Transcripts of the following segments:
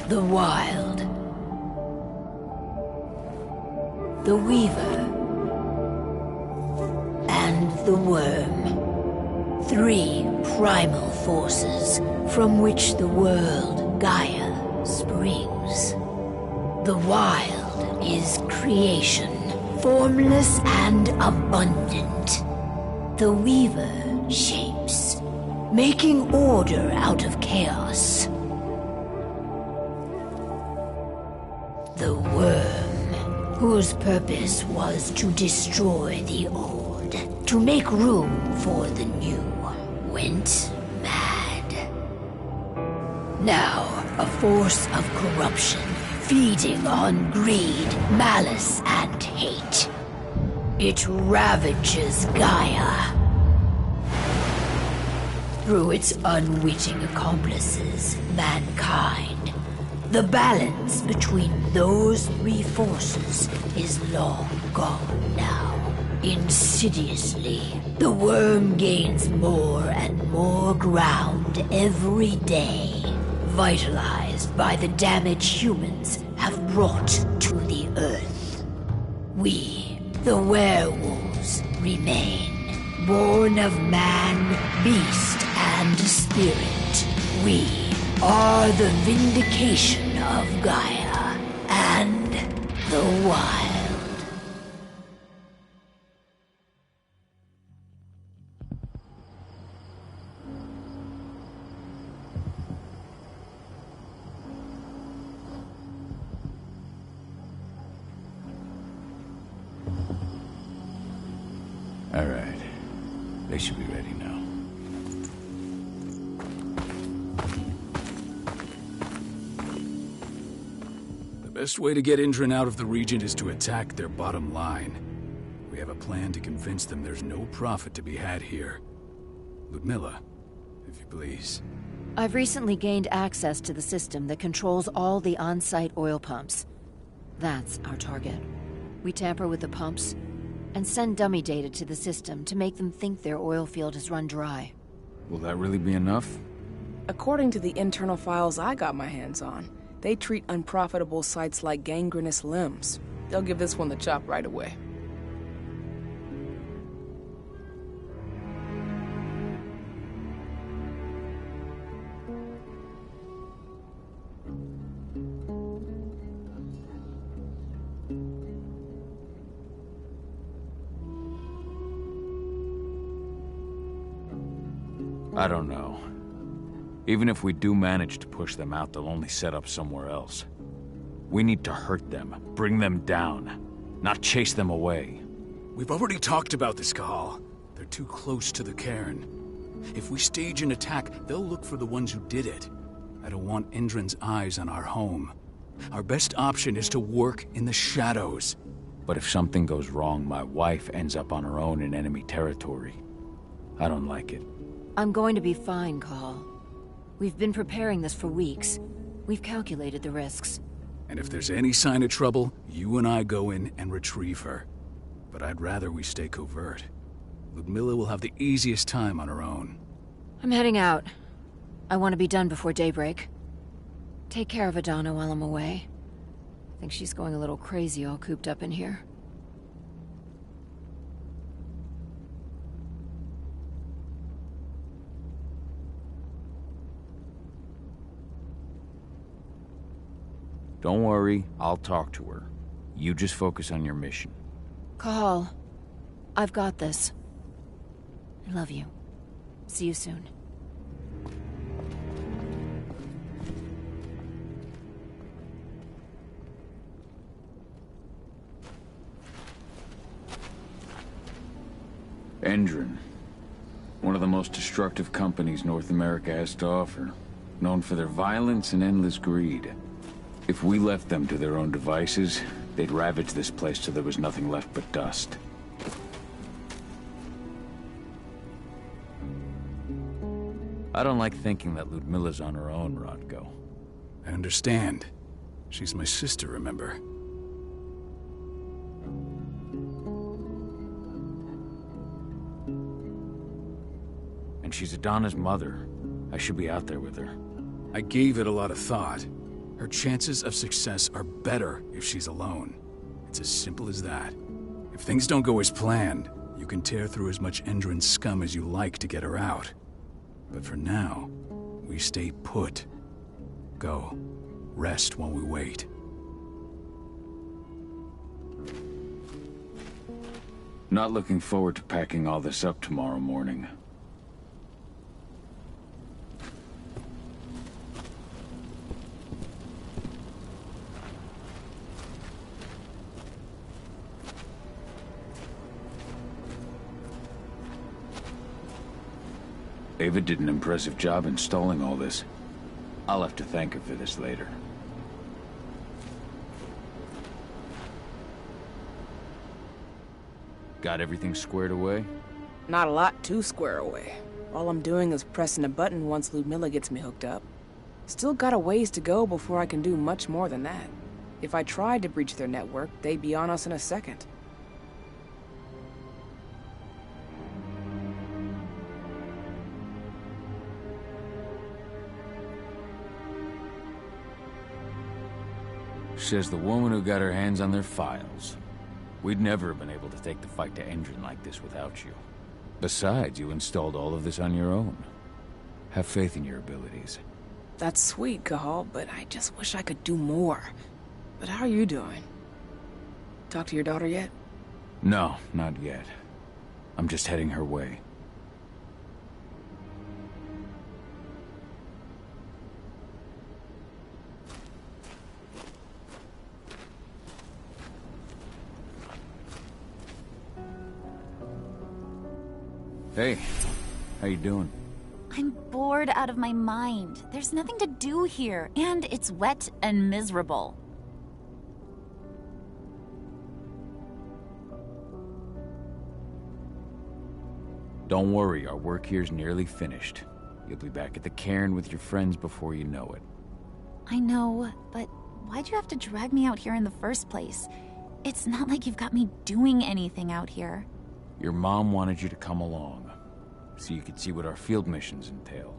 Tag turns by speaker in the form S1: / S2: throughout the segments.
S1: The Wild. The Weaver. And the Worm. 3 primal forces from which the world, Gaia, springs. The Wild is creation, formless and abundant. The Weaver shapes, making order out of chaos. The Worm, whose purpose was to destroy the old, to make room for the new, went mad. Now, a force of corruption, feeding on greed, malice, and hate. It ravages Gaia. Through its unwitting accomplices, mankind, the balance between those 3 forces is long gone now. Insidiously, the Worm gains more and more ground every day, vitalized by the damage humans have brought to the Earth. We, the werewolves, remain, born of man, beast, and spirit. We are the vindication of Gaia and the Wild.
S2: All right. They should be ready now.
S3: The best way to get Indran out of the region is to attack their bottom line. We have a plan to convince them there's no profit to be had here. Ludmilla, if you please.
S4: I've recently gained access to the system that controls all the on-site oil pumps. That's our target. We tamper with the pumps and send dummy data to the system to make them think their oil field has run dry.
S2: Will that really be enough?
S5: According to the internal files I got my hands on, they treat unprofitable sites like gangrenous limbs. They'll give this one the chop right away.
S2: I don't know. Even if we do manage to push them out, they'll only set up somewhere else. We need to hurt them, bring them down, not chase them away.
S3: We've already talked about this, Cahal. They're too close to the cairn. If we stage an attack, they'll look for the ones who did it. I don't want Indran's eyes on our home. Our best option is to work in the shadows.
S2: But if something goes wrong, my wife ends up on her own in enemy territory. I don't like it.
S4: I'm going to be fine, Cahal. We've been preparing this for weeks. We've calculated the risks.
S3: And if there's any sign of trouble, you and I go in and retrieve her. But I'd rather we stay covert. Ludmilla will have the easiest time on her own.
S4: I'm heading out. I want to be done before daybreak. Take care of Adana while I'm away. I think she's going a little crazy all cooped up in here.
S2: Don't worry, I'll talk to her. You just focus on your mission.
S4: Cahal, I've got this. I love you. See you soon.
S2: Indran. One of the most destructive companies North America has to offer. Known for their violence and endless greed. If we left them to their own devices, they'd ravage this place till there was nothing left but dust. I don't like thinking that Ludmilla's on her own, Rodko.
S3: I understand. She's my sister, remember?
S2: And she's Adana's mother. I should be out there with her.
S3: I gave it a lot of thought. Her chances of success are better if she's alone. It's as simple as that. If things don't go as planned, you can tear through as much Endron scum as you like to get her out. But for now, we stay put. Go. Rest while we wait.
S2: Not looking forward to packing all this up tomorrow morning. Ava did an impressive job installing all this. I'll have to thank her for this later. Got everything squared away?
S5: Not a lot to square away. All I'm doing is pressing a button once Ludmilla gets me hooked up. Still got a ways to go before I can do much more than that. If I tried to breach their network, they'd be on us in a second.
S2: Says the woman who got her hands on their files. We'd never have been able to take the fight to Endron like this without you. Besides, you installed all of this on your own. Have faith in your abilities.
S5: That's sweet, Cahal, but I just wish I could do more. But how are you doing? Talk to your daughter yet?
S2: No, not yet. I'm just heading her way. Hey, how you doing?
S6: I'm bored out of my mind. There's nothing to do here, and it's wet and miserable.
S2: Don't worry, our work here's nearly finished. You'll be back at the cairn with your friends before you know it.
S6: I know, but why'd you have to drag me out here in the first place? It's not like you've got me doing anything out here.
S2: Your mom wanted you to come along, so you could see what our field missions entail.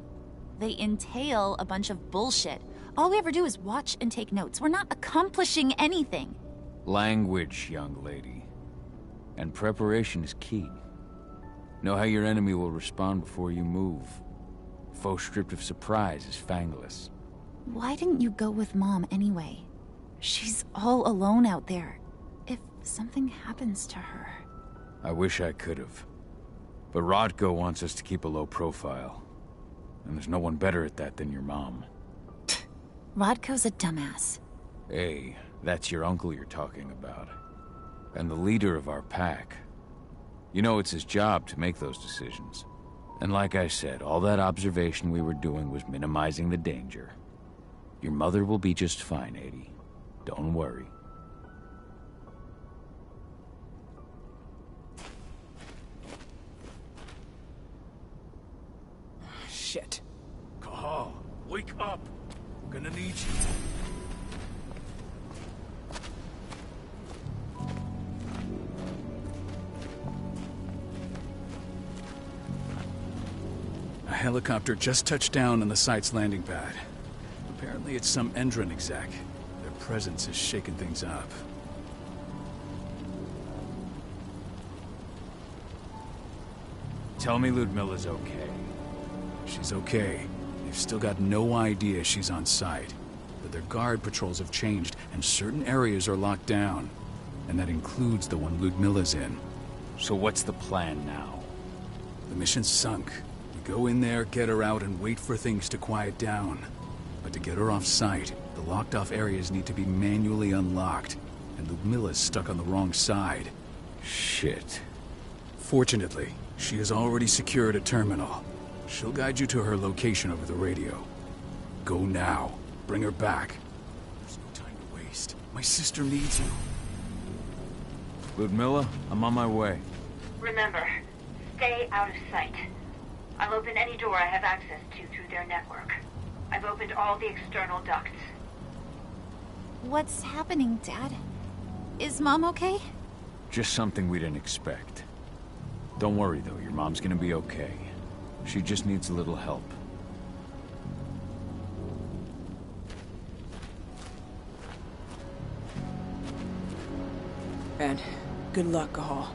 S6: They entail a bunch of bullshit. All we ever do is watch and take notes. We're not accomplishing anything.
S2: Language, young lady. And preparation is key. Know how your enemy will respond before you move. Foe stripped of surprise is fangless.
S6: Why didn't you go with Mom anyway? She's all alone out there. If something happens to her...
S2: I wish I could have. But Rodko wants us to keep a low profile. And there's no one better at that than your mom.
S6: Rodko's a dumbass.
S2: Hey, that's your uncle you're talking about. And the leader of our pack. You know it's his job to make those decisions. And like I said, all that observation we were doing was minimizing the danger. Your mother will be just fine, 80. Don't worry.
S5: Shit.
S3: Cahal, wake up! I'm gonna need you. A helicopter just touched down on the site's landing pad. Apparently it's some Endron exec. Their presence is shaking things up.
S2: Tell me Ludmilla's okay.
S3: She's okay. They've still got no idea she's on site. But their guard patrols have changed, and certain areas are locked down. And that includes the one Ludmilla's in.
S2: So what's the plan now?
S3: The mission's sunk. We go in there, get her out, and wait for things to quiet down. But to get her off site, the locked-off areas need to be manually unlocked. And Ludmilla's stuck on the wrong side.
S2: Shit.
S3: Fortunately, she has already secured a terminal. She'll guide you to her location over the radio. Go now. Bring her back. There's no time to waste. My sister needs you.
S2: Ludmilla, I'm on my way.
S1: Remember, stay out of sight. I'll open any door I have access to through their network. I've opened all the external ducts.
S6: What's happening, Dad? Is Mom okay?
S2: Just something we didn't expect. Don't worry, though. Your mom's gonna be okay. She just needs a little help.
S5: And good luck, Cahal.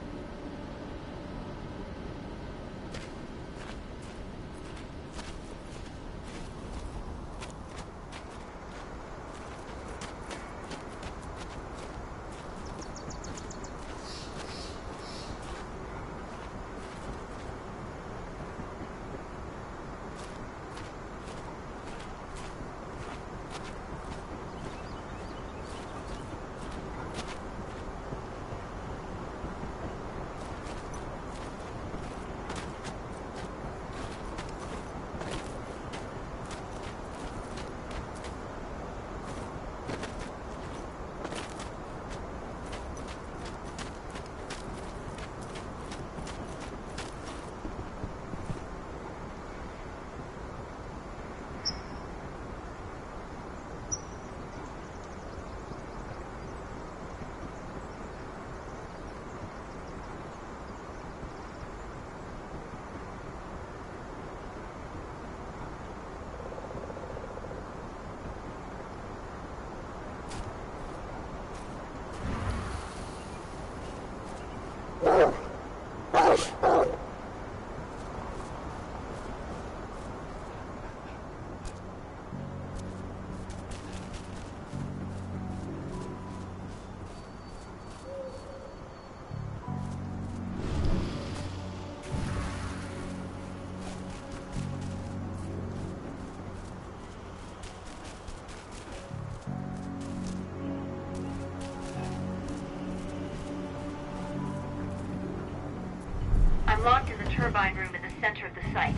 S1: I'm locked in the turbine room in the center of the site.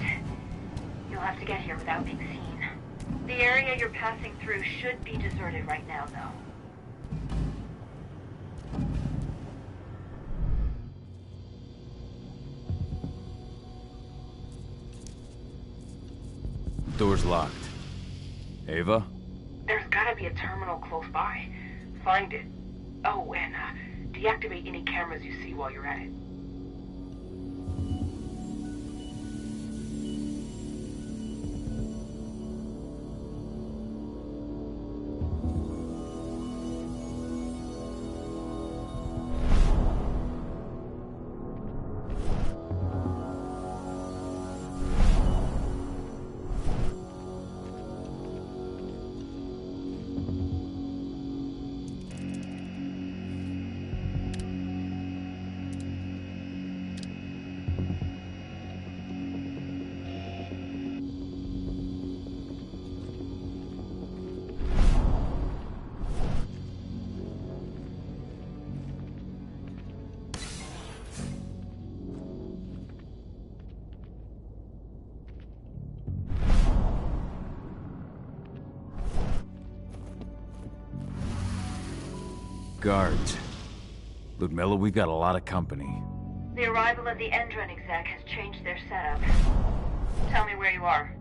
S1: You'll have to get here without being seen. The area you're passing through should be deserted right now, though.
S2: Door's locked. Ava?
S7: There's gotta be a terminal close by. Find it. Oh, and deactivate any cameras you see while you're at it.
S2: Guards. Ludmilla, we've got a lot of company.
S1: The arrival of the Endron exec has changed their setup. Tell me where you are.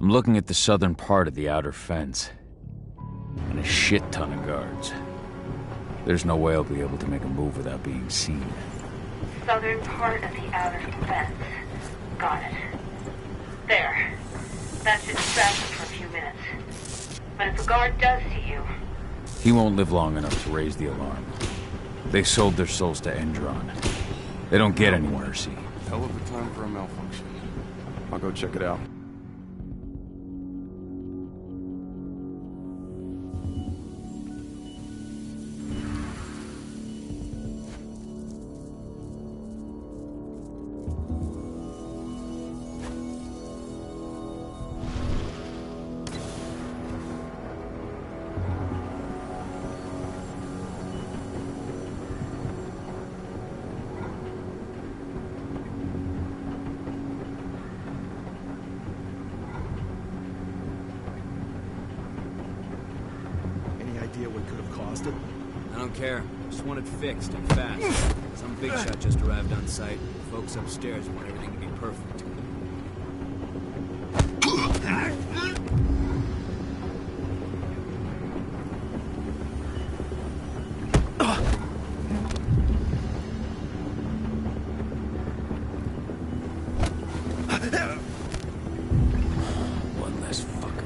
S2: I'm looking at the southern part of the outer fence. And a shit ton of guards. There's no way I'll be able to make a move without being seen.
S1: Southern part of the outer fence. Got it. There. That should distract him for a few minutes. But if a guard does see you...
S2: He won't live long enough to raise the alarm. They sold their souls to Endron. They don't get any mercy.
S8: Hell of a time for a malfunction. I'll go check it out. What could have caused it?
S9: I don't care. Just want it fixed and fast. Some big shot just arrived on site. Folks upstairs want everything to be perfect.
S2: One less fucker.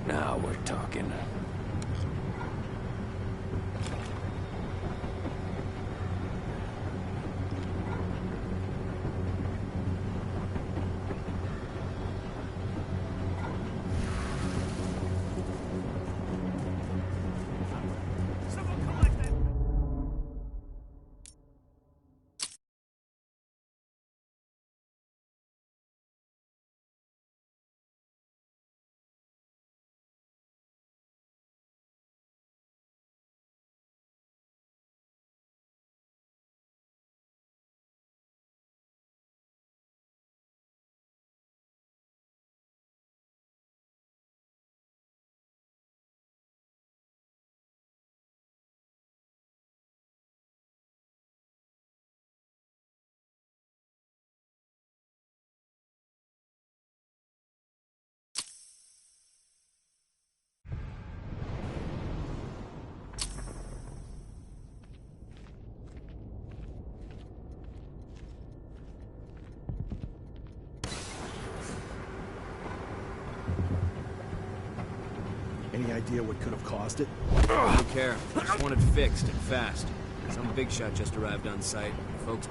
S2: Now we're talking.
S10: Any idea what could have caused it?
S9: Don't care. Just want it fixed and fast. Some big shot just arrived on site. Folks...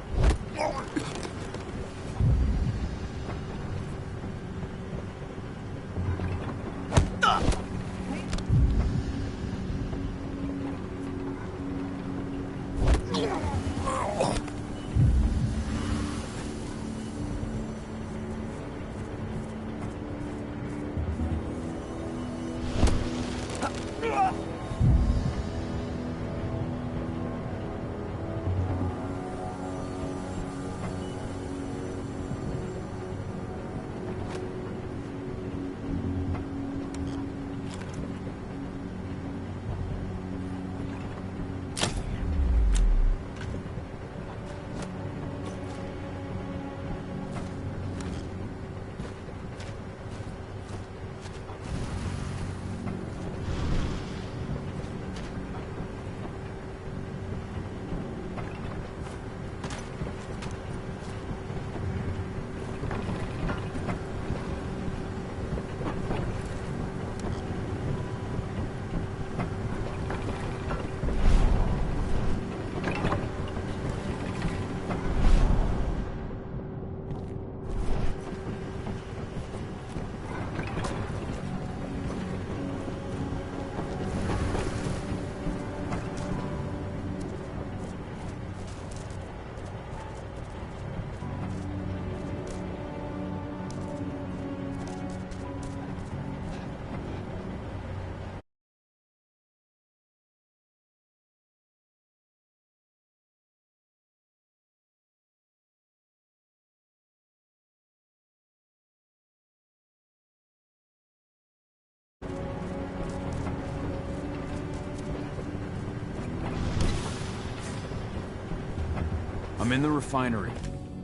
S2: I'm in the refinery.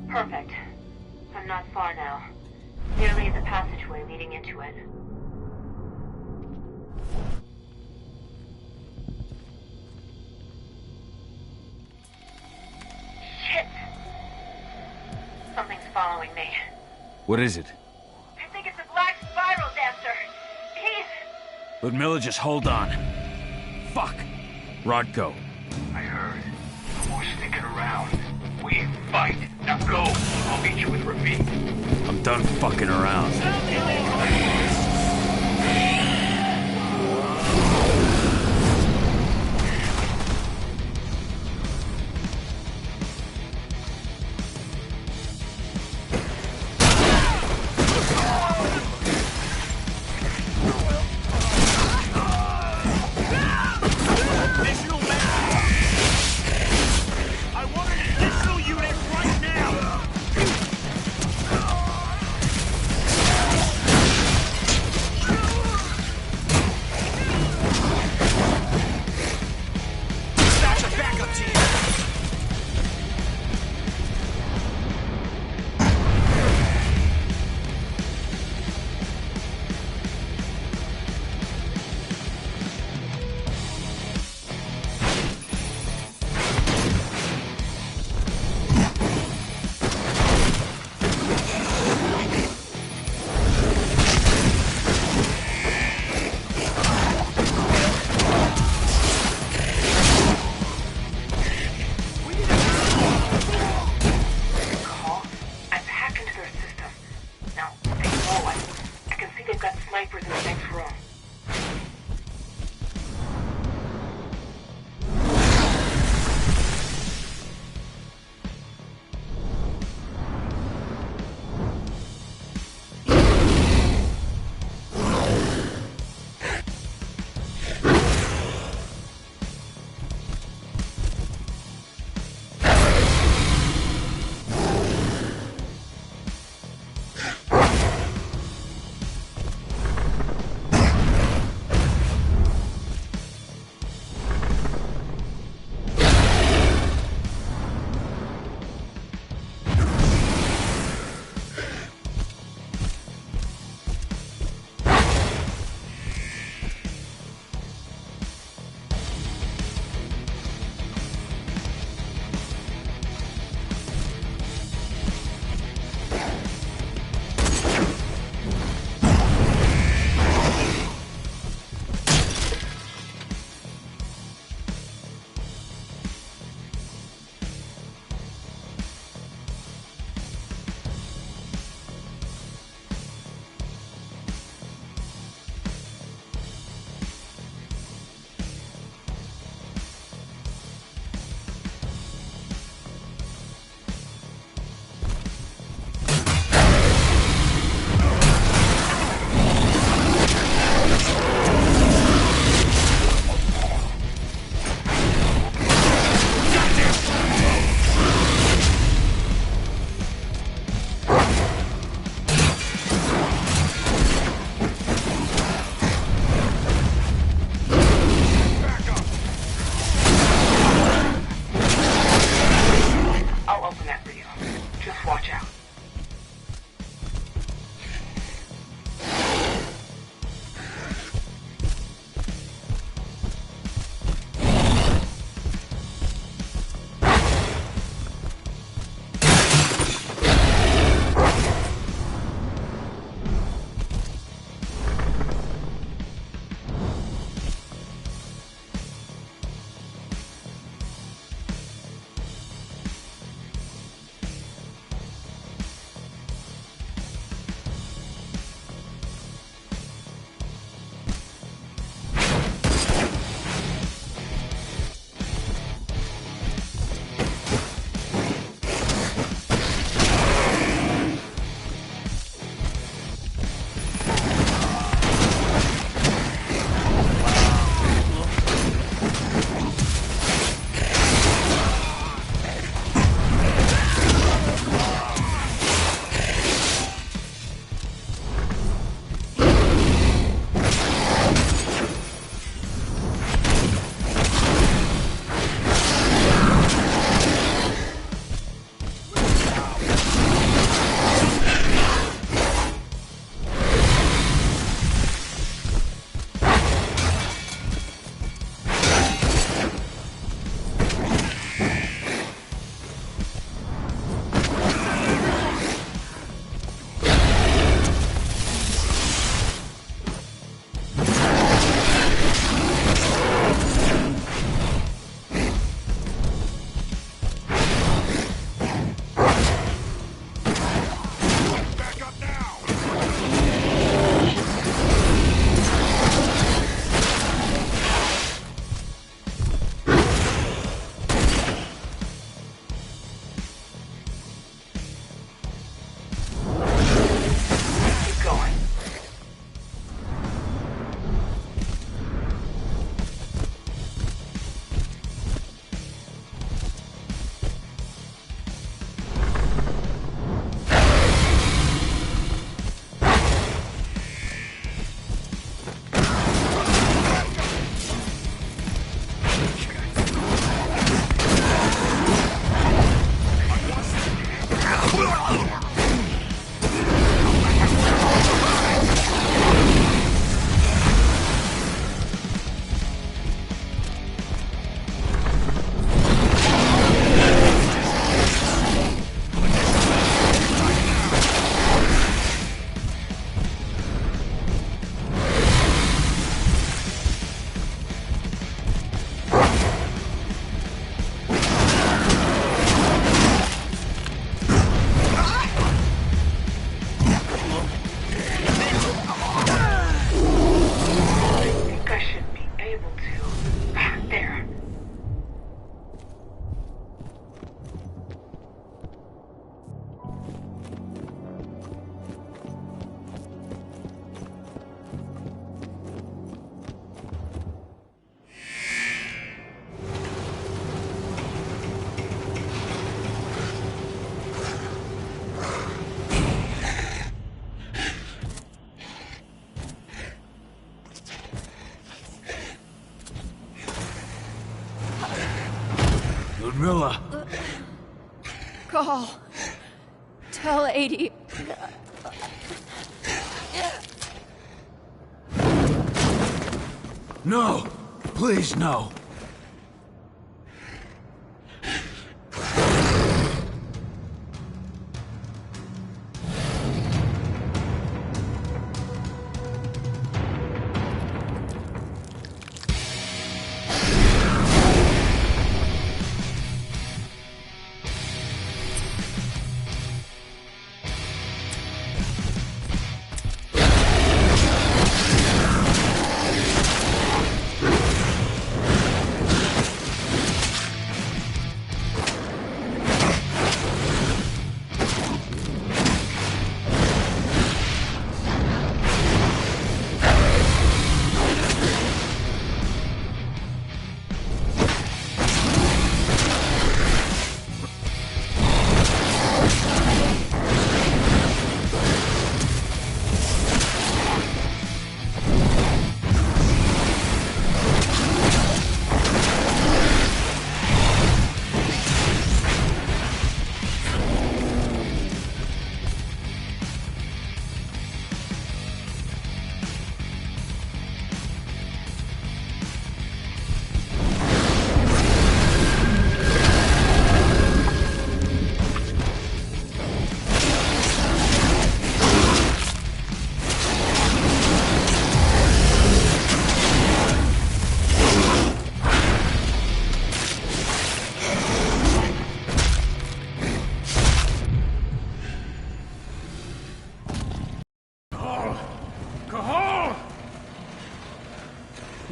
S1: Perfect. I'm not far now. Nearly at the passageway leading into it. Shit! Something's following me.
S2: What is it?
S1: I think it's a black spiral dancer. He's...
S2: Ludmilla, just hold on. Fuck. Rodko.
S11: I heard. No more sticking around. We fight. Now go. I'll meet you with Rafik.
S2: I'm done fucking around.
S11: I want an additional unit right now!
S3: Ludmilla!
S4: Call. Tell 80.
S3: No! Please, no!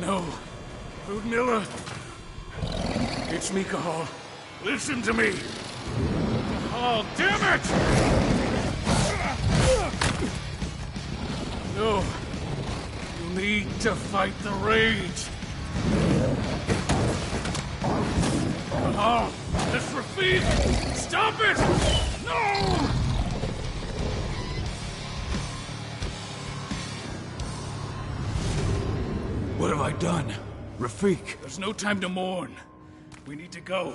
S3: No. Ludmilla. It's me, Cahal. Listen to me. Cahal, damn it! No. You need to fight the rage. Cahal, this Rafik! Stop it! No! What have I done? Rafik! There's no time to mourn. We need to go.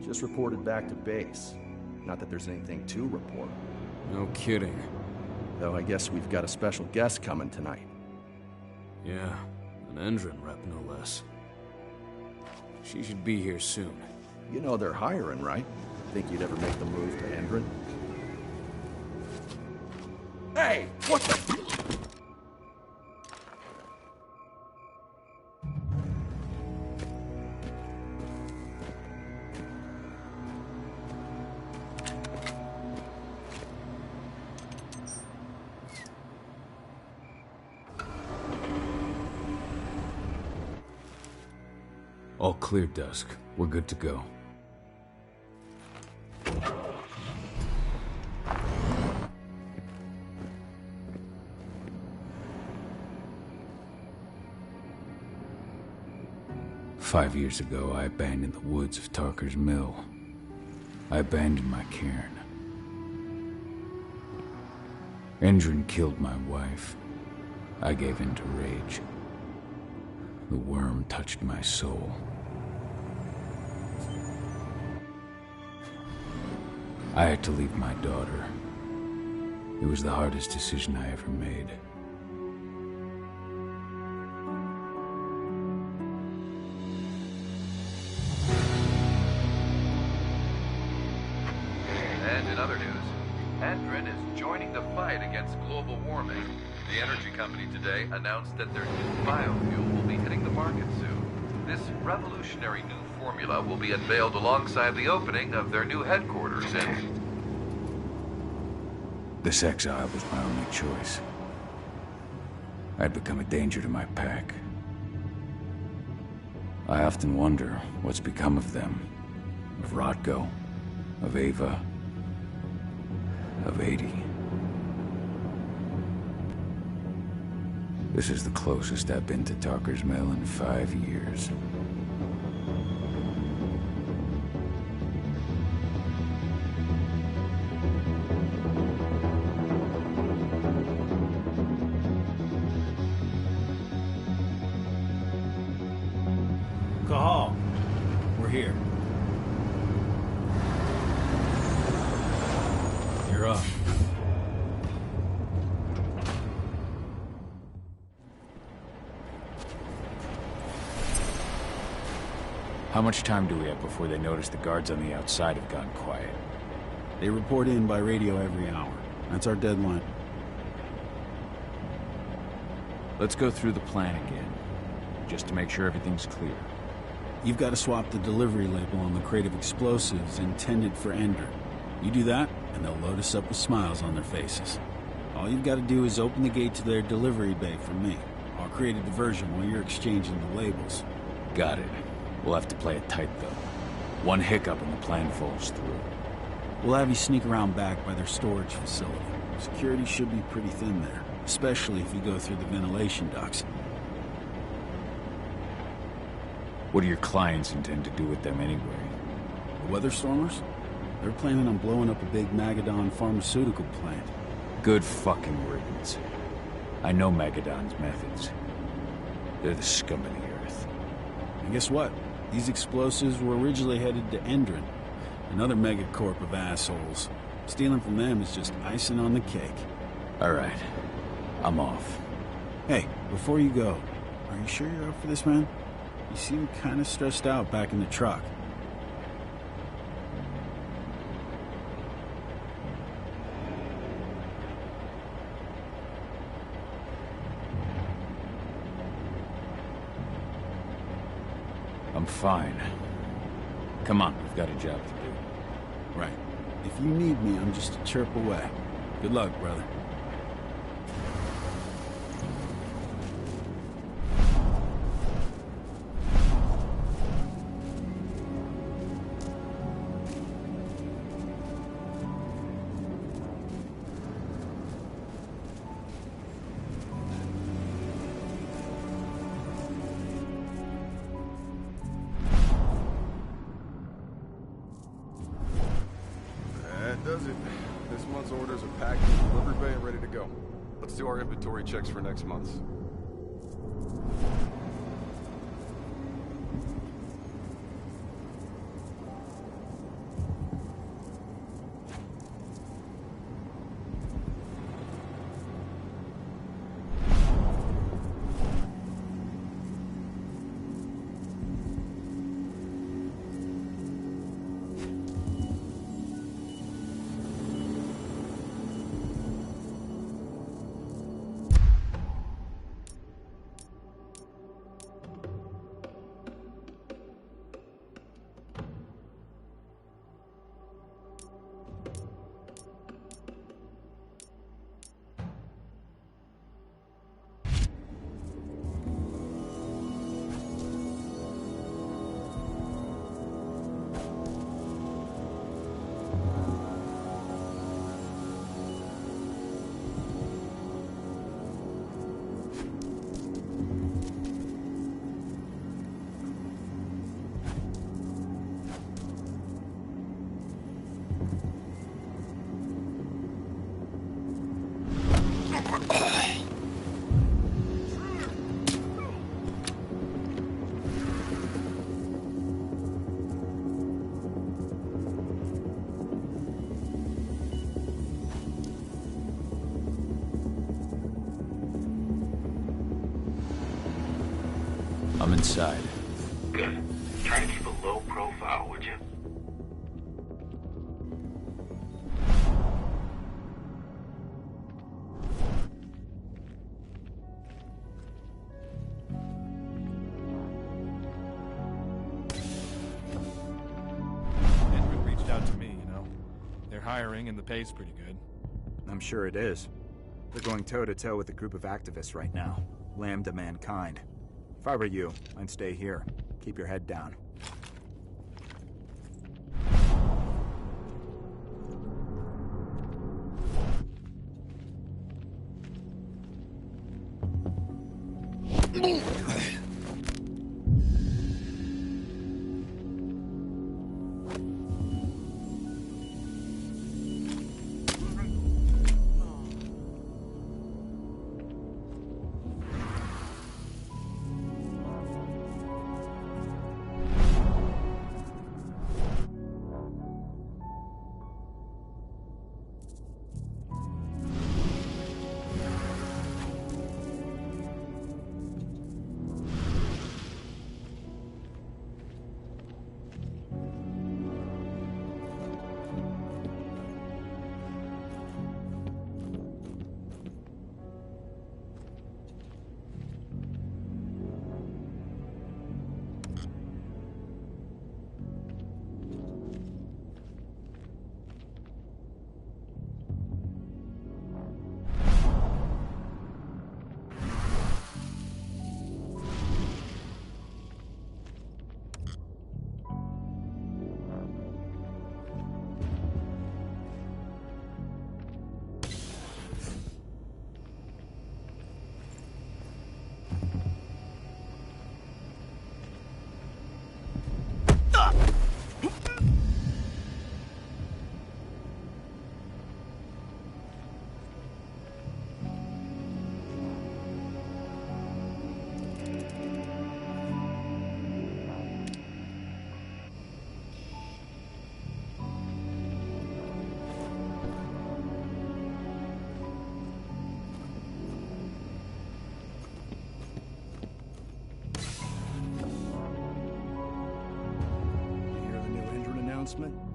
S10: Just reported back to base. Not that there's anything to report.
S9: No kidding.
S10: Though I guess we've got a special guest coming tonight.
S9: Yeah, an Endron rep no less.
S3: She should be here soon.
S10: You know they're hiring, right? Think you'd ever make the move to Endron? Hey! What the...
S2: All clear, Dusk. We're good to go. Five years ago, I abandoned the woods of Tarker's Mill. I abandoned my cairn. Endron killed my wife. I gave in to rage. The worm touched my soul. I had to leave my daughter. It was the hardest decision I ever made.
S12: And in other news, Endron is joining the fight against global warming. The energy company today announced that their new biofuel will be hitting the market soon. This revolutionary new formula will be unveiled alongside the opening of their new headquarters in...
S2: This exile was my only choice. I'd become a danger to my pack. I often wonder what's become of them. Of Rotko, of Ava, of 80. This is the closest I've been to Tarker's Mill in 5 years.
S3: Cahal, we're here. You're up.
S2: How much time do we have before they notice the guards on the outside have gone quiet?
S13: They report in by radio every hour. That's our deadline.
S2: Let's go through the plan again, just to make sure everything's clear.
S13: You've got to swap the delivery label on the crate of explosives intended for Endron. You do that, and they'll load us up with smiles on their faces. All you've got to do is open the gate to their delivery bay for me. I'll create a diversion while you're exchanging the labels.
S2: Got it. We'll have to play it tight, though. One hiccup and the plan falls through.
S13: We'll have you sneak around back by their storage facility. Security should be pretty thin there, especially if you go through the ventilation ducts.
S2: What do your clients intend to do with them anyway?
S13: The Weatherstormers? They're planning on blowing up a big Magadon pharmaceutical plant.
S2: Good fucking riddance. I know Magadon's methods. They're the scum of the earth.
S13: And guess what? These explosives were originally headed to Endron, another megacorp of assholes. Stealing from them is just icing on the cake.
S2: All right. I'm off.
S13: Hey, before you go, are you sure you're up for this, man? You seem kind of stressed out back in the truck.
S2: I'm fine. Come on, we've got a job to do.
S13: Right. If you need me, I'm just a chirp away. Good luck, brother.
S8: That does it. This month's orders are packed in the delivery bay and ready to go. Let's do our inventory checks for next month's.
S13: inside.
S11: Good. Try to keep a low profile, would you?
S8: Edwin reached out to me, you know. They're hiring and the pay's pretty good.
S10: I'm sure it is. They're going toe-to-toe with a group of activists right now. Lambda mankind. If I were you, I'd stay here. Keep your head down.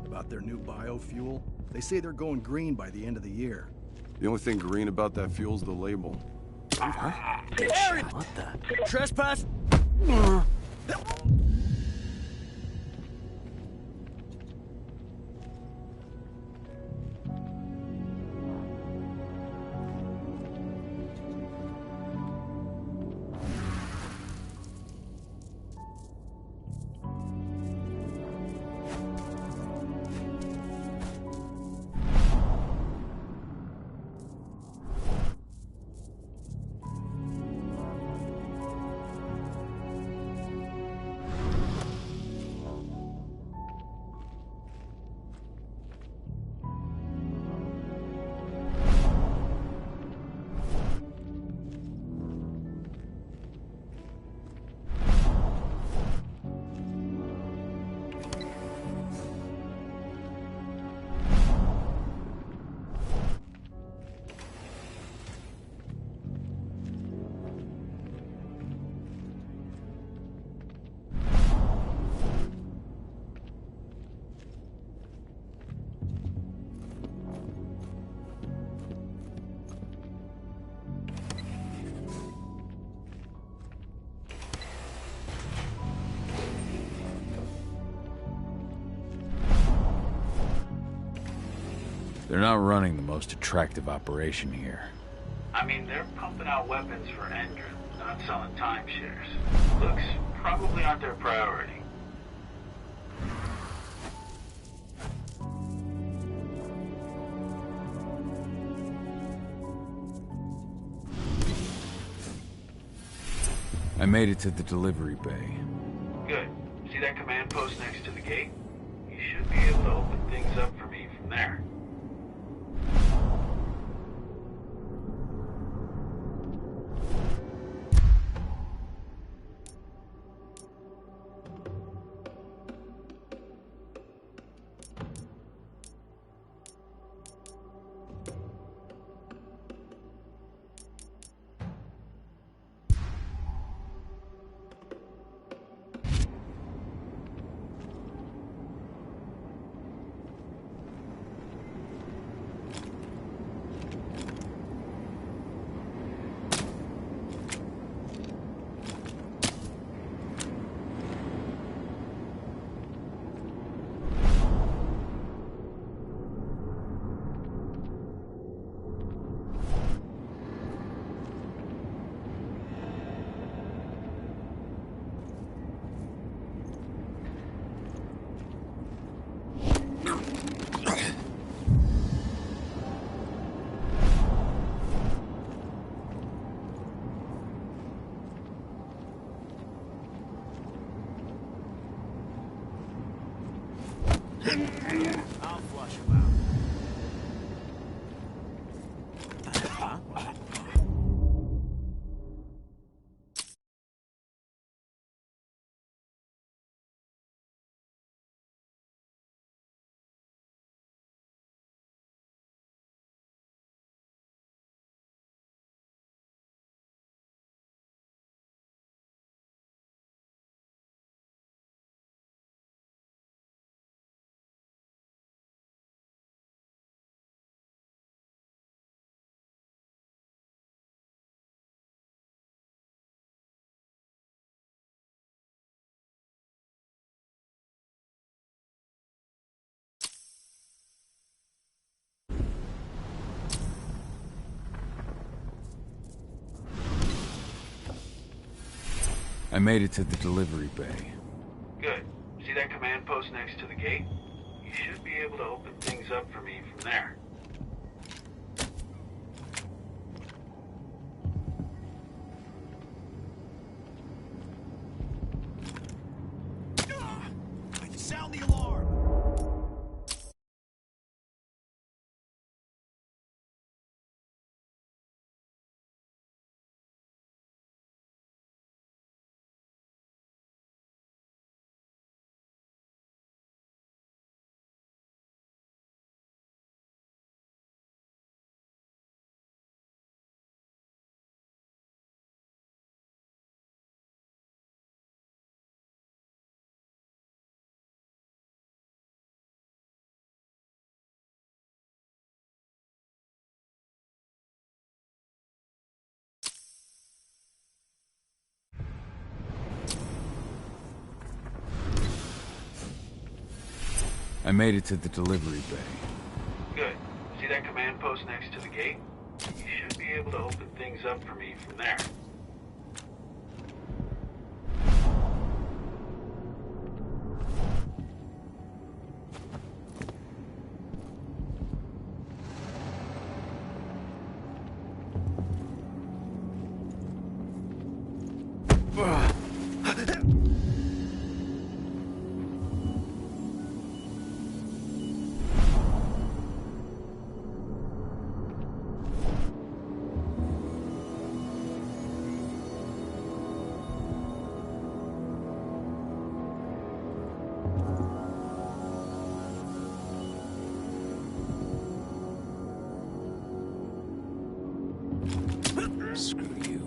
S14: About their new biofuel. They say they're going green by the end of the year.
S8: The only thing green about that fuel's the label.
S14: Good shot. What the? Trespass?
S2: They're not running the most attractive operation here.
S11: I mean, they're pumping out weapons for Endron, not selling timeshares. Looks probably aren't their priority.
S2: I made it to the delivery bay.
S11: Good. See that command post next to the gate? You should be able to open things up for me from there.
S13: I'll flush him out.
S2: I made it to the delivery bay.
S11: Good. See that command post next to the gate? You should be able to open things up for me from there.
S14: Sound the alarm!
S2: I made it to the delivery bay.
S11: Good. See that command post next to the gate? You should be able to open things up for me from there.
S2: Screw you.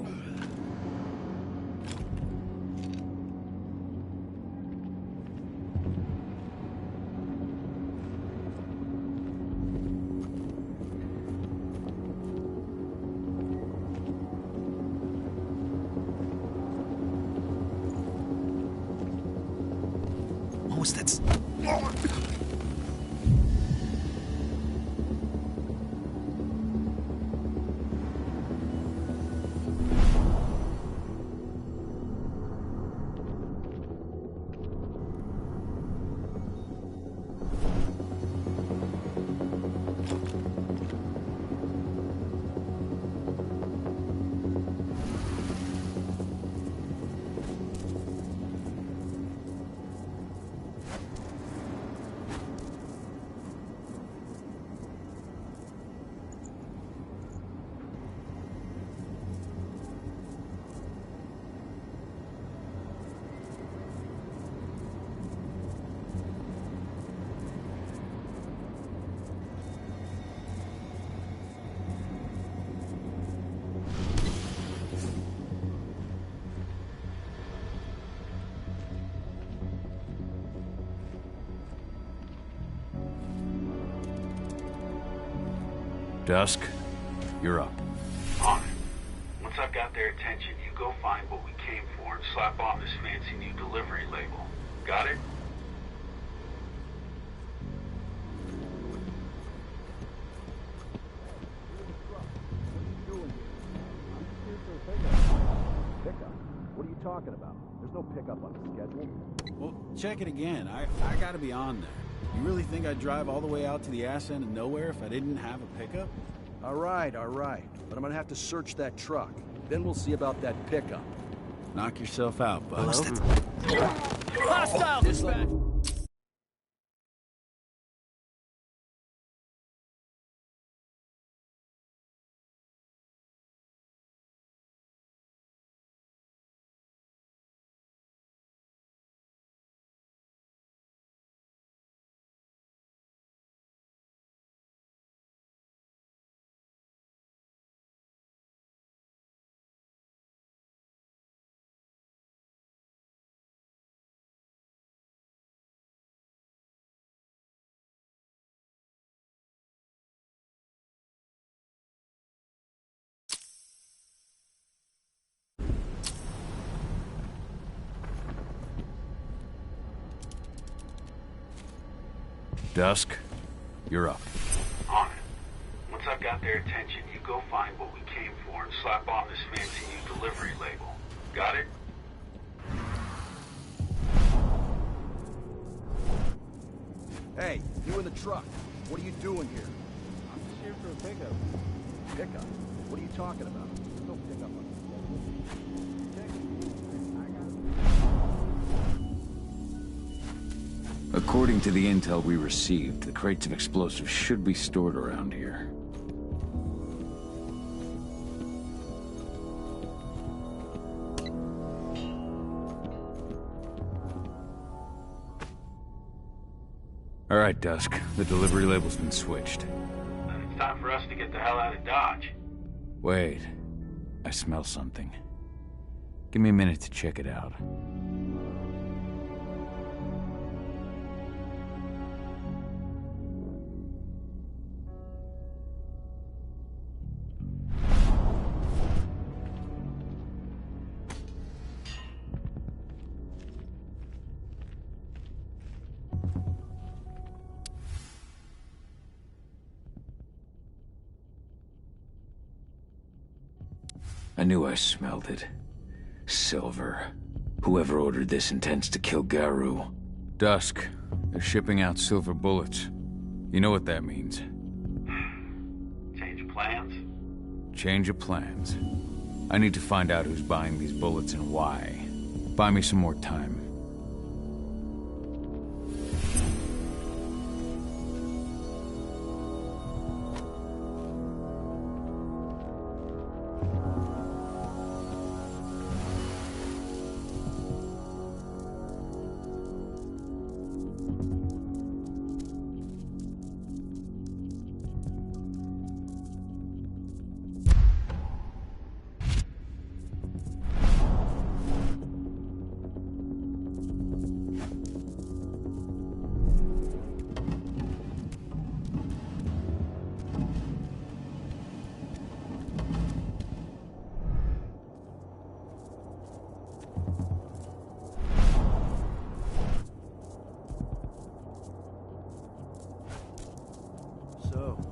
S14: What was that?
S2: Dusk, you're up.
S11: On it. Once I've got their attention, you go find what we came for and slap on this fancy new delivery label. Got it?
S14: Pickup? What are you talking about? There's no pickup on the schedule.
S13: Well, check it again. I gotta be on there. You really think I'd drive all the way out to the ass end of nowhere if I didn't have a pickup?
S14: All right. But I'm gonna have to search that truck. Then we'll see about that pickup.
S13: Knock yourself out, bud.
S14: Hostile dispatch!
S2: Dusk, you're up.
S11: On it. Once I've got their attention, you go find what we came for and slap on this fancy new delivery label. Got it?
S14: Hey, you in the truck. What are you doing here?
S15: I'm just here for a pickup.
S14: Pickup? What are you talking about? There's no pickup on
S2: According to the intel we received, the crates of explosives should be stored around here. All right, Dusk. The delivery label's been switched.
S11: Then it's time for us to get the hell out of Dodge.
S2: Wait. I smell something. Give me a minute to check it out. I knew I smelled it. Silver. Whoever ordered this intends to kill Garou. Dusk. They're shipping out silver bullets. You know what that means.
S11: Change of plans?
S2: Change of plans. I need to find out who's buying these bullets and why. Buy me some more time.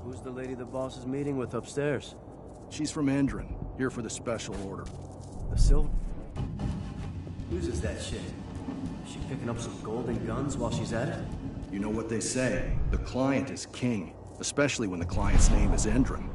S15: Who's the lady the boss is meeting with upstairs?
S14: She's from Endron, here for the special order.
S15: The silver? Uses that shit. Is she picking up some gold and guns while she's at it?
S14: You know what they say, the client is king, especially when the client's name is Endron.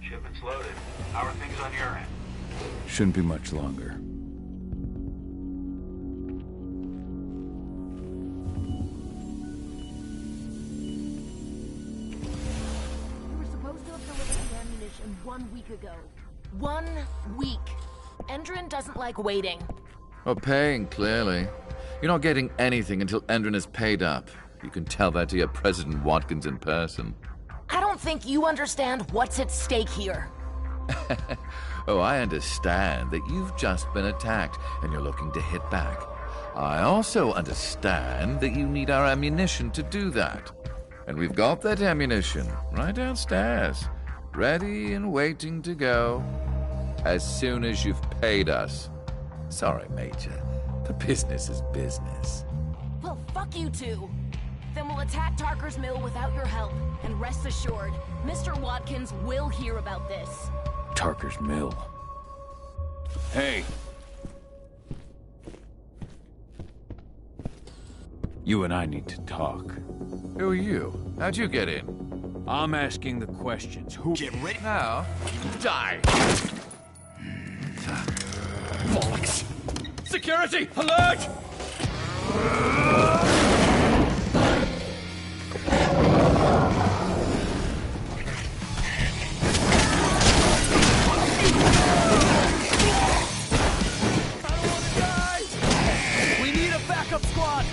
S11: Shipment's loaded. How are things on your end?
S2: Shouldn't be much longer.
S16: You were supposed to have delivered the ammunition 1 week ago. 1 week. Endron doesn't like waiting.
S12: Well, paying, clearly. You're not getting anything until Endron is paid up. You can tell that to your President Watkins in person.
S16: I don't think you understand what's at stake here.
S12: Oh, I understand that you've just been attacked and you're looking to hit back. I also understand that you need our ammunition to do that. And we've got that ammunition right downstairs, ready and waiting to go as soon as you've paid us. Sorry, Major, but business is business.
S16: Well, fuck you two. Then we'll attack Tarker's mill without your help. And rest assured, Mr. Watkins will hear about this.
S2: Tarker's mill. Hey! You and I need to talk.
S12: Who are you? How'd you get in?
S2: I'm asking the questions. Who—
S12: Get ready now. Die!
S17: Bollocks! Security! Alert!
S16: We need a backup squad!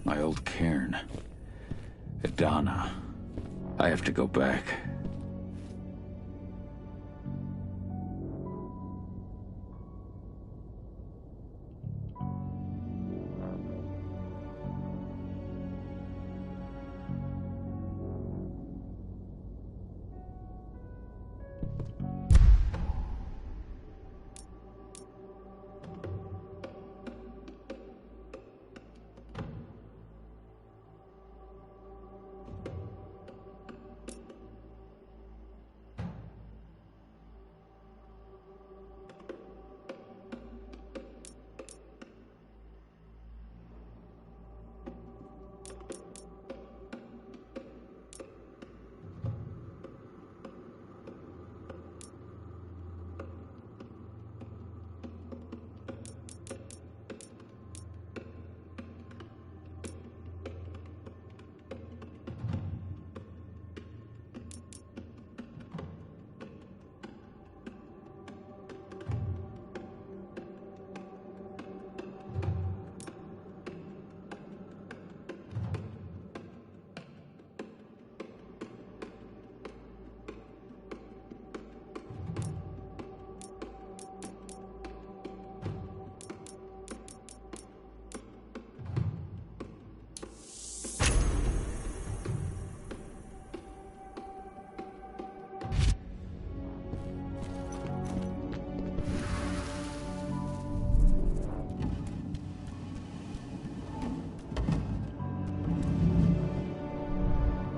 S2: My old cairn. Adana. I have to go back.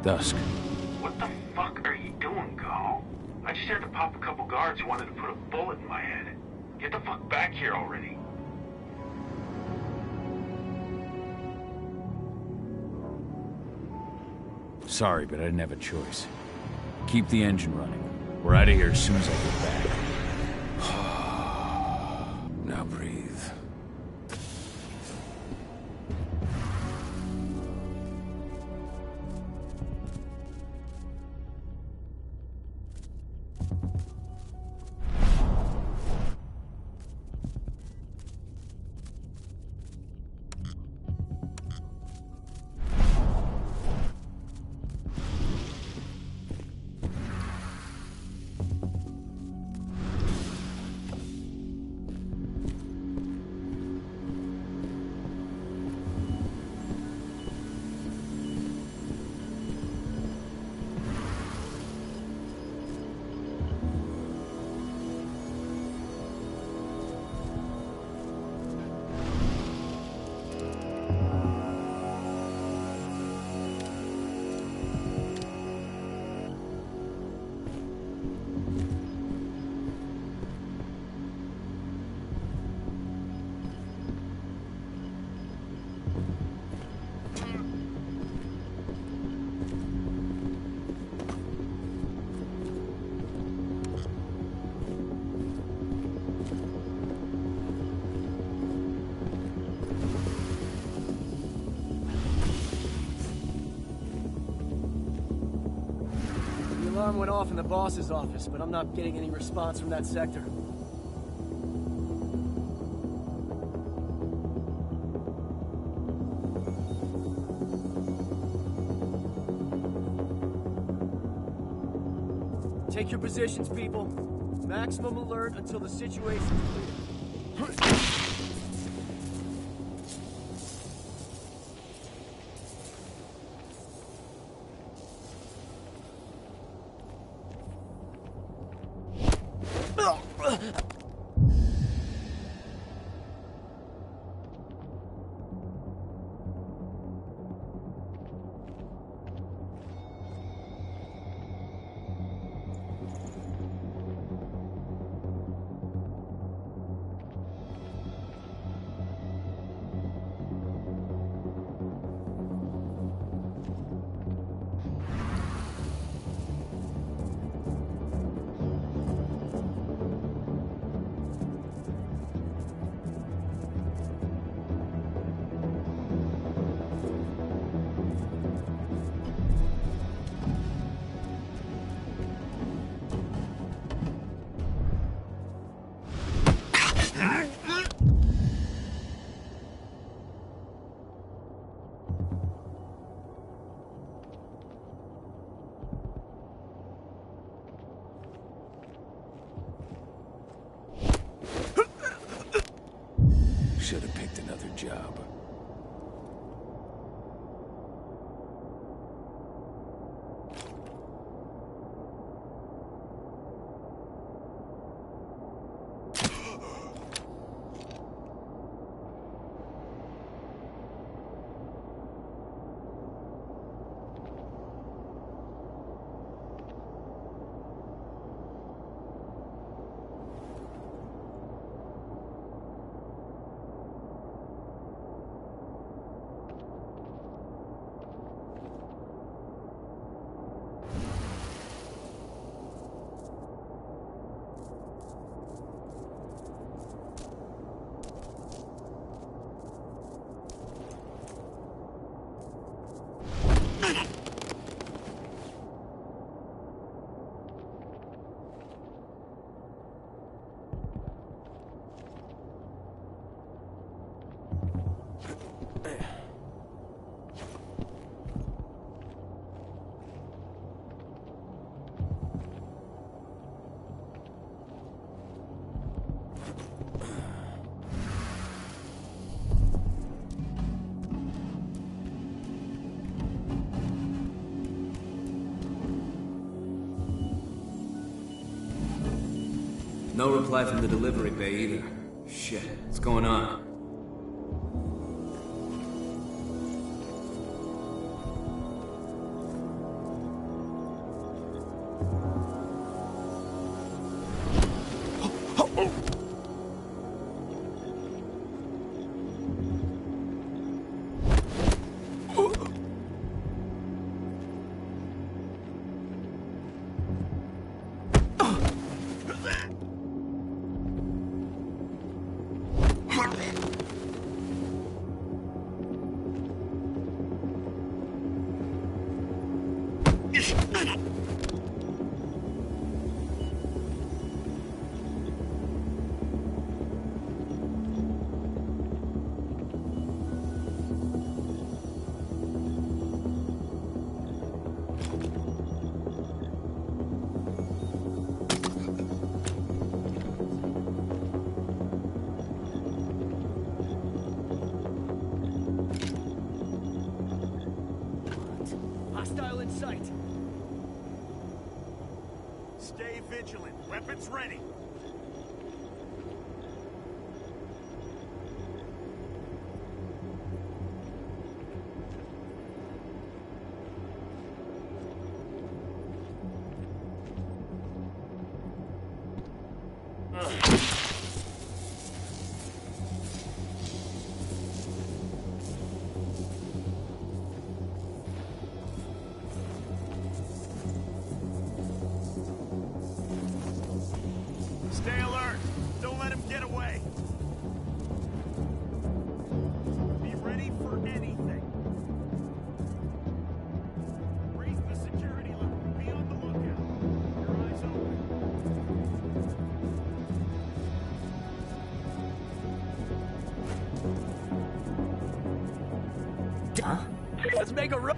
S2: Dusk.
S11: What the fuck are you doing, Go? I just had to pop a couple guards who wanted to put a bullet in my head. Get the fuck back here already.
S2: Sorry, but I didn't have a choice. Keep the engine running. We're out of here as soon as I get back. Now breathe.
S15: The alarm went off in the boss's office, but I'm not getting any response from that sector. Take your positions, people. Maximum alert until the situation's clear.
S9: No reply from the delivery bay either. Shit, what's going on?
S17: Hostile in sight.
S18: Stay vigilant. Weapons ready. Stay alert. Don't let him get away. Be ready for anything. Raise the security level. Be on the lookout. Your eyes open.
S17: Let's make a run.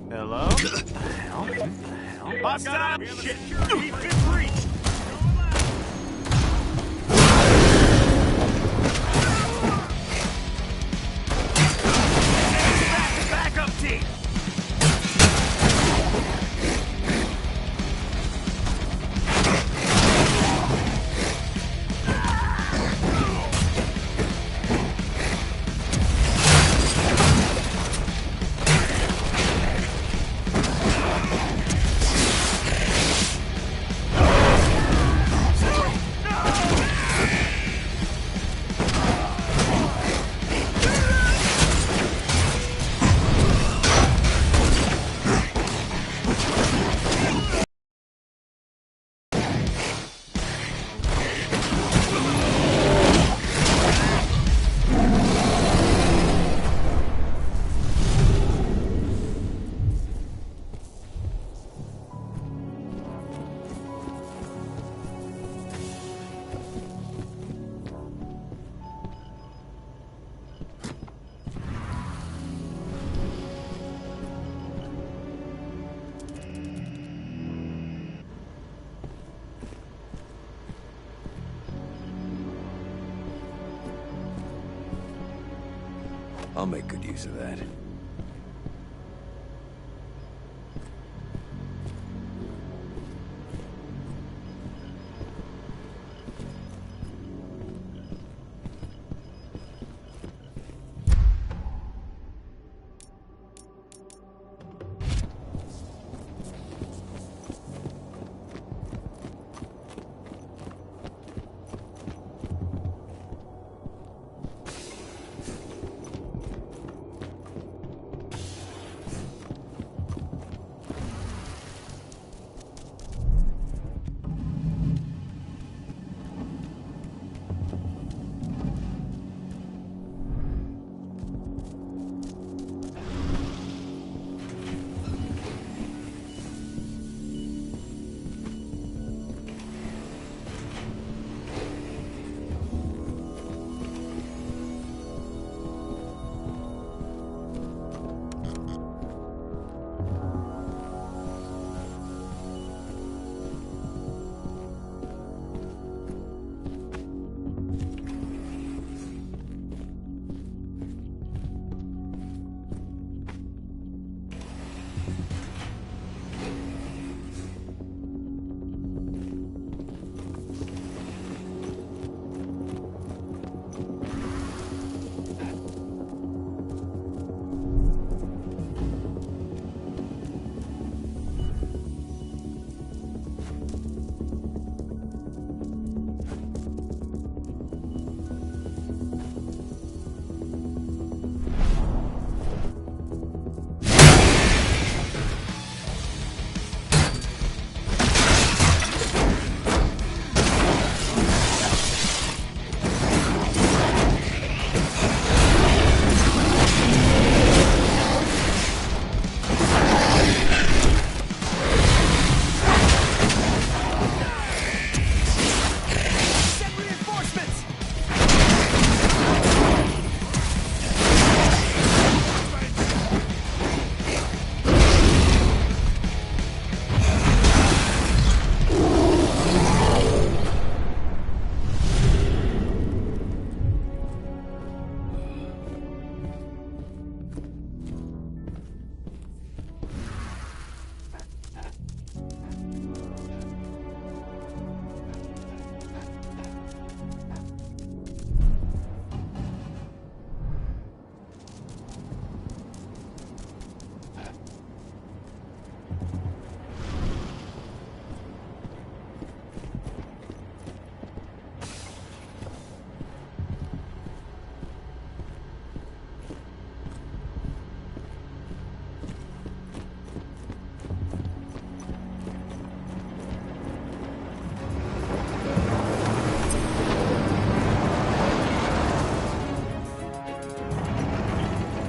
S19: Hello? Hell?
S18: Hostile! Shit! We've been breached! Backup team!
S2: I'll make good use of that.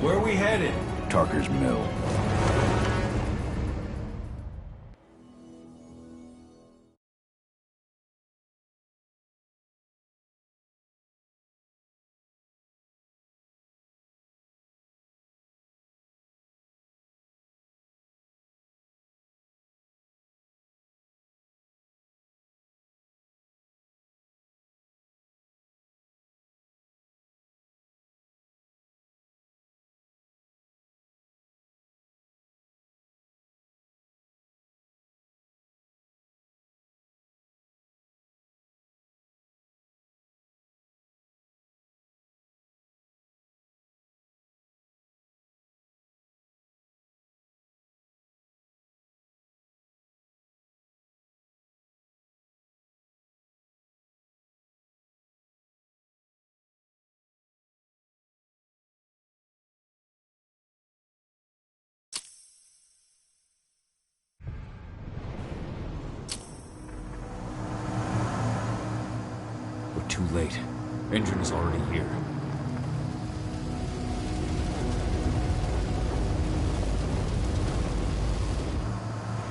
S13: Where are we headed?
S2: Tarker's Mill. too late. Engine is already here.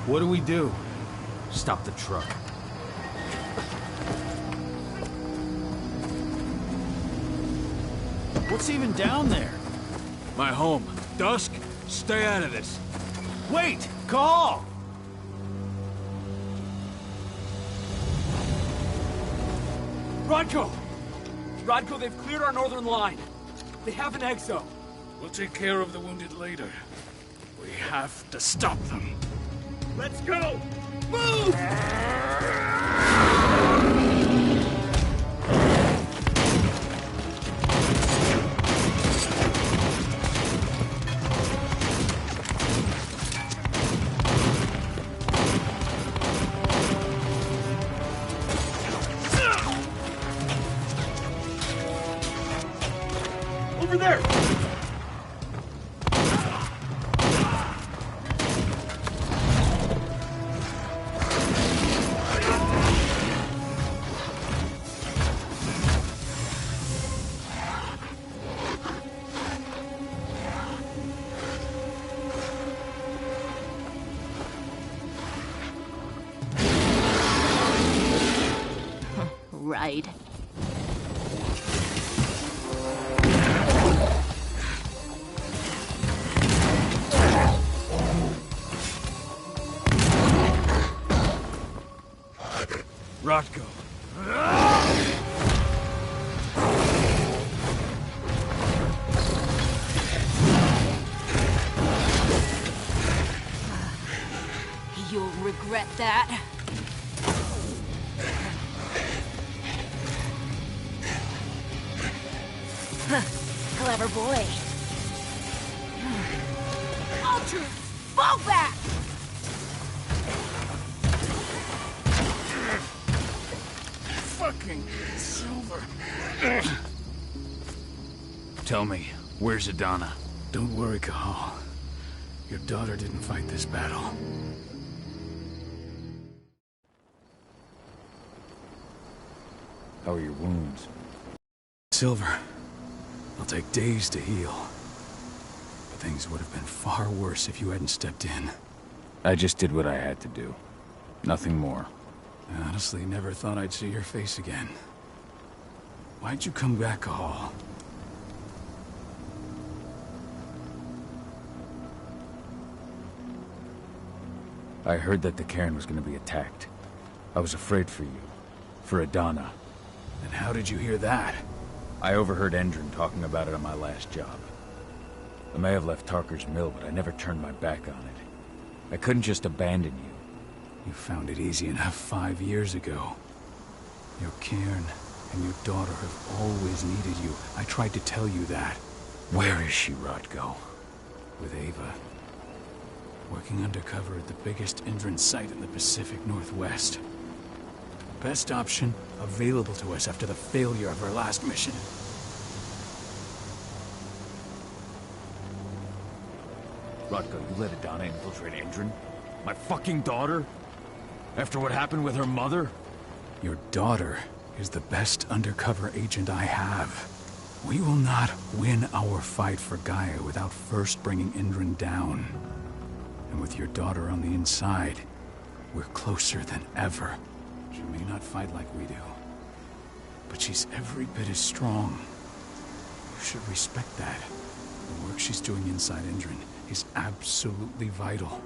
S13: What do we do?
S2: Stop the truck.
S13: What's even down there?
S2: My home. Dusk, stay out of this.
S13: Wait! Call!
S17: Rodko! Rodko, they've cleared our northern line. They have an exo.
S3: We'll take care of the wounded later. We have to stop them.
S17: Let's go! Move! Over there!
S16: Right.
S3: Rodko.
S16: You'll regret that. Clever boy. Ultra, fall back!
S3: Fucking Silver.
S2: Tell me, where's Adana?
S3: Don't worry, Cahal. Your daughter didn't fight this battle.
S2: How are your wounds?
S3: Silver. They'll take days to heal. But things would have been far worse if you hadn't stepped in.
S2: I just did what I had to do. Nothing more.
S3: I honestly never thought I'd see your face again. Why'd you come back, Cahal?
S2: I heard that the cairn was going to be attacked. I was afraid for you. For Adana.
S3: And how did you hear that?
S2: I overheard Endron talking about it on my last job. I may have left Tarker's Mill, but I never turned my back on it. I couldn't just abandon you.
S3: You found it easy enough 5 years ago. Your cairn and your daughter have always needed you. I tried to tell you that.
S2: Where is she, Rodko?
S3: With Ava. Working undercover at the biggest Endron site in the Pacific Northwest. Best option available to us after the failure of our last mission.
S2: Rodko, you let Adana infiltrate Endron? My fucking daughter? After what happened with her mother?
S3: Your daughter is the best undercover agent I have. We will not win our fight for Gaia without first bringing Endron down. And with your daughter on the inside, we're closer than ever. She may not fight like we do, but she's every bit as strong. You should respect that. The work she's doing inside Endron is absolutely vital.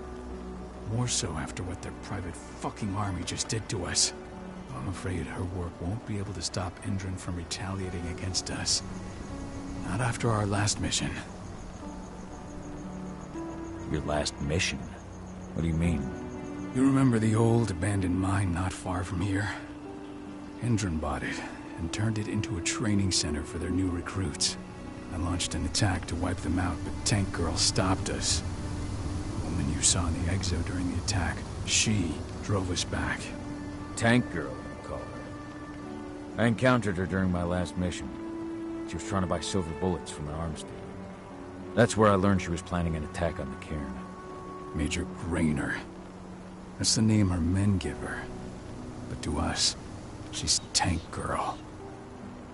S3: More so after what their private fucking army just did to us. I'm afraid her work won't be able to stop Endron from retaliating against us. Not after our last mission.
S2: Your last mission? What do you mean?
S3: You remember the old abandoned mine not far from here? Endron bought it and turned it into a training center for their new recruits. I launched an attack to wipe them out, but Tank Girl stopped us. The woman you saw in the exo during the attack, she drove us back.
S2: Tank Girl, you call her. I encountered her during my last mission. She was trying to buy silver bullets from an arms dealer. That's where I learned she was planning an attack on the cairn.
S3: Major Grainer. That's the name her men give her. But to us, she's Tank Girl.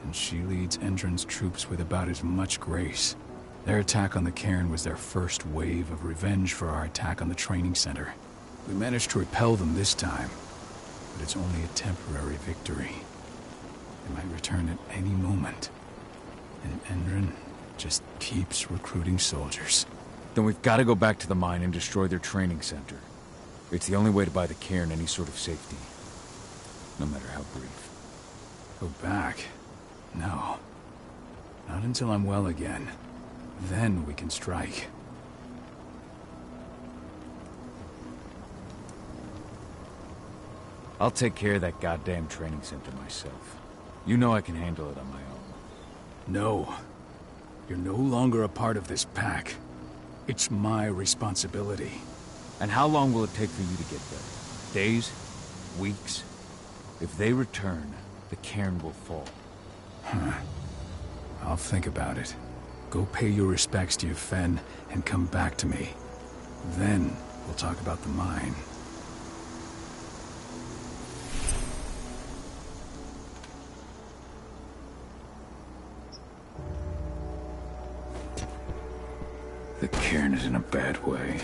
S3: and she leads Endron's troops with about as much grace. Their attack on the cairn was their first wave of revenge for our attack on the training center. We managed to repel them this time, but it's only a temporary victory. They might return at any moment, and Endron just keeps recruiting soldiers.
S2: Then we've got to go back to the mine and destroy their training center. It's the only way to buy the cairn any sort of safety, no matter how brief.
S3: Go back? No. Not until I'm well again. Then we can strike.
S2: I'll take care of that goddamn training center myself. You know I can handle it on my own.
S3: No. You're no longer a part of this pack. It's my responsibility.
S2: And how long will it take for you to get there? Days? Weeks? If they return, the cairn will fall.
S3: Huh. I'll think about it. Go pay your respects to your Fen and come back to me. Then we'll talk about the mine.
S2: The cairn is in a bad way.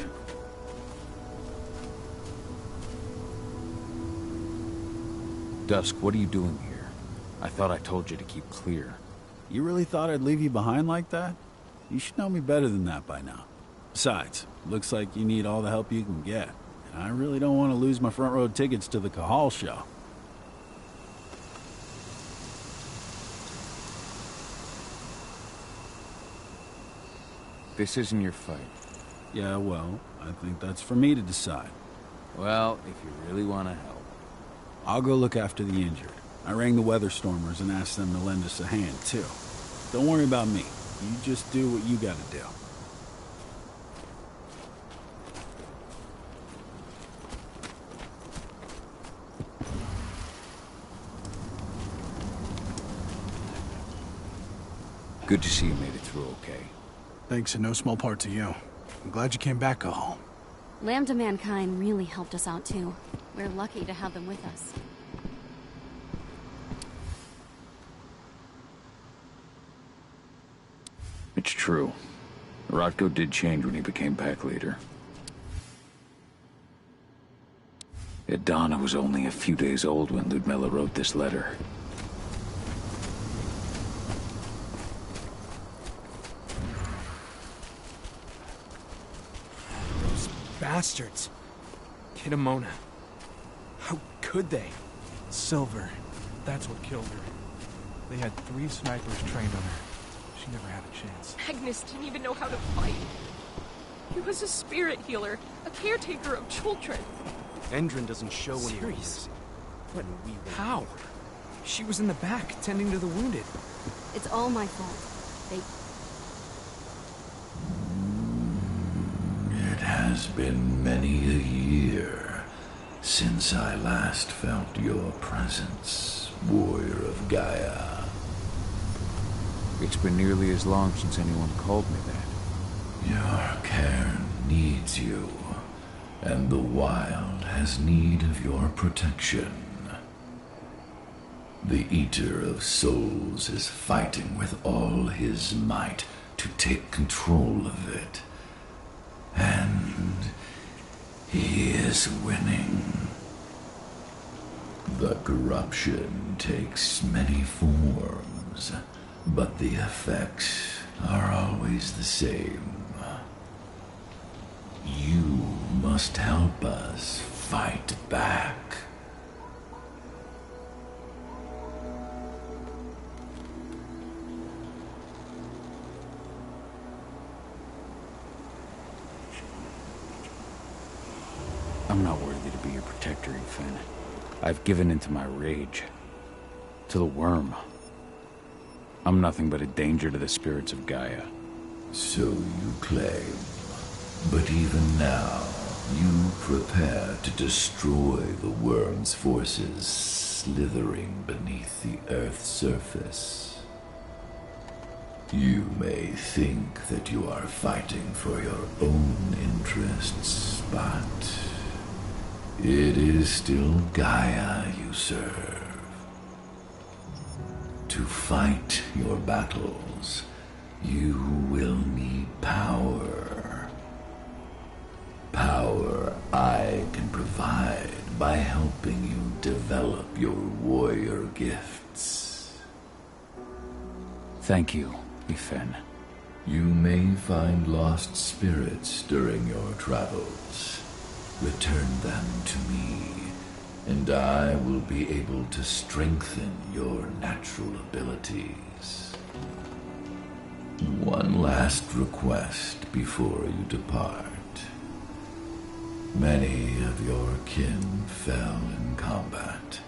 S2: Dusk, what are you doing here? I thought I told you to keep clear.
S13: You really thought I'd leave you behind like that? You should know me better than that by now. Besides, looks like you need all the help you can get. And I really don't want to lose my front row tickets to the Cahal show.
S2: This isn't your fight.
S13: Yeah, well, I think that's for me to decide.
S2: Well, if you really want to help.
S13: I'll go look after the injured. I rang the Weatherstormers and asked them to lend us a hand, too. Don't worry about me. You just do what you gotta do.
S2: Good to see you made it through okay.
S20: Thanks in no small part to you. I'm glad you came back, Cahal.
S21: Lambda Mankind really helped us out too. We're lucky to have them with us.
S2: It's true. Rodko did change when he became pack leader. Donna was only a few days old when Ludmilla wrote this letter.
S17: Those bastards. Kidamona. How could they?
S22: Silver. That's what killed her. They had 3 snipers trained on her. She never had a chance.
S23: Agnes didn't even know how to fight. He was a spirit healer, a caretaker of children.
S22: Endron doesn't show when he was.
S17: But how? She was in the back, tending to the wounded.
S21: It's all my fault.
S24: It has been many a year since I last felt your presence, warrior of Gaia.
S2: It's been nearly as long since anyone called me that.
S24: Your cairn needs you, and the wild has need of your protection. The Eater of Souls is fighting with all his might to take control of it. And he is winning. The corruption takes many forms, but the effects are always the same. You must help us fight back.
S2: I'm not worthy to be your protector, Ethan. I've given in to my rage. To the worm. I'm nothing but a danger to the spirits of Gaia.
S24: So you claim. But even now, you prepare to destroy the worm's forces slithering beneath the Earth's surface. You may think that you are fighting for your own interests, but it is still Gaia you serve. to fight your battles, you will need power. Power I can provide by helping you develop your warrior gifts.
S2: Thank you, Ifen.
S24: You may find lost spirits during your travels. Return them to me, and I will be able to strengthen your natural abilities. One last request before you depart. Many of your kin fell in combat.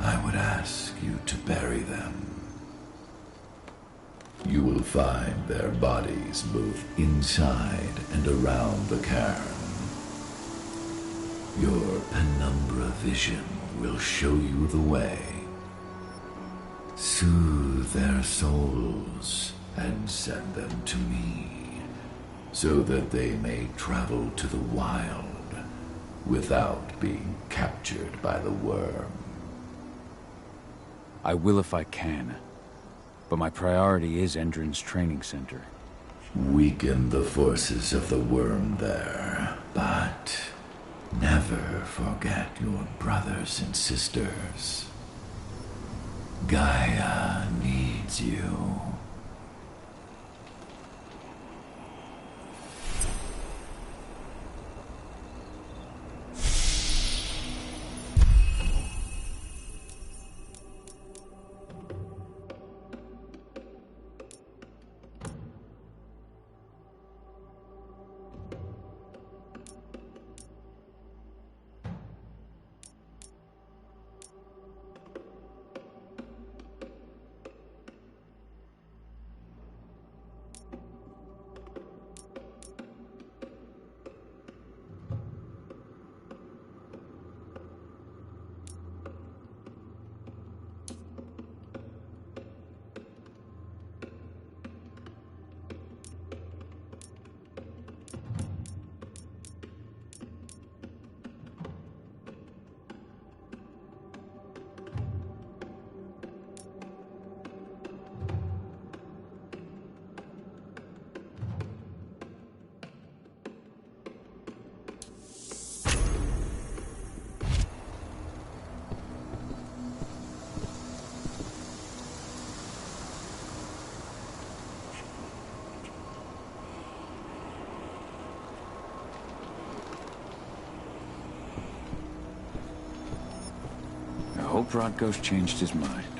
S24: I would ask you to bury them. You will find their bodies both inside and around the cairn. Your penumbra vision will show you the way. Soothe their souls and send them to me, so that they may travel to the wild without being captured by the worm.
S2: I will if I can, but my priority is Endron's training center.
S24: Weaken the forces of the worm there, but never forget your brothers and sisters. Gaia needs you.
S2: I hope Rodko's changed his mind.